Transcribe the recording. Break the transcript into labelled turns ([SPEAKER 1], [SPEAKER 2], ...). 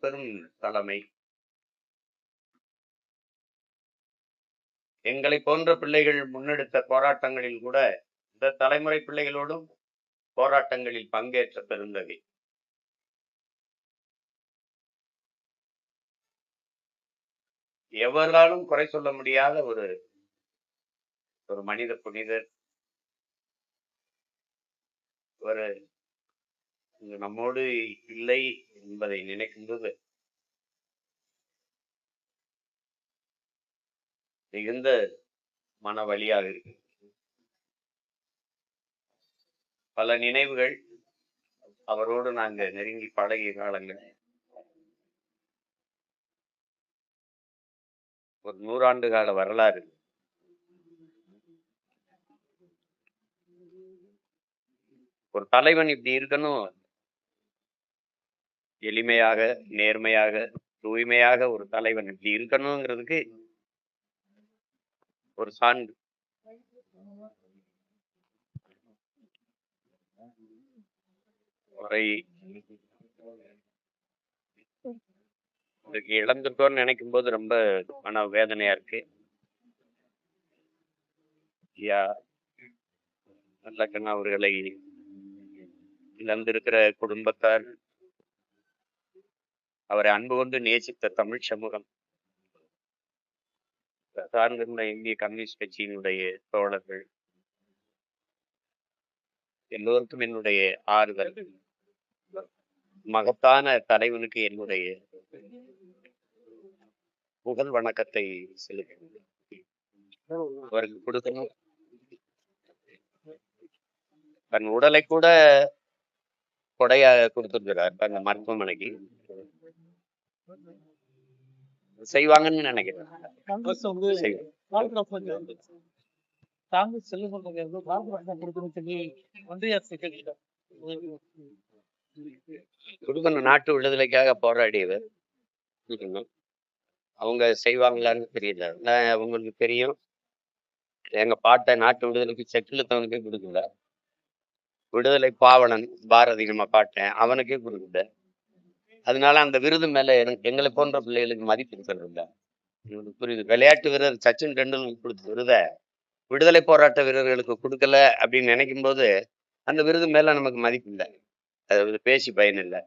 [SPEAKER 1] பெரும் தலைமை. எங்களை போன்ற பிள்ளைகள் முன்னெடுத்த போராட்டங்களில் கூட இந்த தலைமுறை பிள்ளைகளோடும் போராட்டங்களில் பங்கேற்ற பெருந்தகை. எவராலும் குறை சொல்ல முடியாத ஒரு மனித புனிதர். ஒரு நம்மோடு இல்லை என்பதை நினைக்கும்போது மிகுந்த மன வலியாக இருக்கு. பல நினைவுகள், அவரோடு நாங்க நெருங்கி பழகிய காலங்கள். ஒரு 100 ஆண்டு கால வரலாறு. ஒரு தலைவன் இப்படி இருக்கணும், எளிமையாக, நேர்மையாக, தூய்மையாக ஒரு தலைவன் இப்படி இருக்கணுங்கிறதுக்கு ஒரு சான்று. இழந்துட்டோன்னு நினைக்கும் போது ரொம்ப மன வேதனையா இருக்கு. ஐயா நல்லக்கண்ணா அவர்களை இழந்திருக்கிற குடும்பத்தார், அவரை அன்பு கொண்டு நேசித்த தமிழ் சமூகம், சார்ந்திருந்த இந்திய கம்யூனிஸ்ட் கட்சியினுடைய தோழர்கள் எல்லோருக்கும் என்னுடைய ஆறுதல். மகத்தான தலைவனுக்கு என்னுடைய புகழ் வணக்கத்தை செலுத்த அவருக்கு கொடுக்கணும். தன் உடலை கூட கொடையாக கொடுத்திருக்கிறார் அந்த மருத்துவமனைக்கு. செய்வாங்கன்னு நினைக்கிறேன். கொடுக்கணும். நாட்டு விடுதலைக்காக போராடியவர். அவங்க செய்வாங்களான்னு தெரியல. அவங்களுக்கு தெரியும். எங்க பாட்டை நாட்டு விடுதலைக்கு செக்கிழுத்தவனுக்கே கொடுக்கல. விடுதலை பாவலன் பாரதி நம்ம பாட்டேன், அவனுக்கே கொடுக்கல. அதனால அந்த விருது மேல எங்களை போன்ற பிள்ளைகளுக்கு மதிப்பு இருக்கிறது இல்லை. புரியுது. விளையாட்டு வீரர் சச்சின் டெண்டுல்கர் கொடுத்த விருத விடுதலை போராட்ட வீரர்களுக்கு கொடுக்கல அப்படின்னு நினைக்கும் போது அந்த விருது மேல நமக்கு மதிப்பு இல்லை. அது பேசி பயன் இல்லை.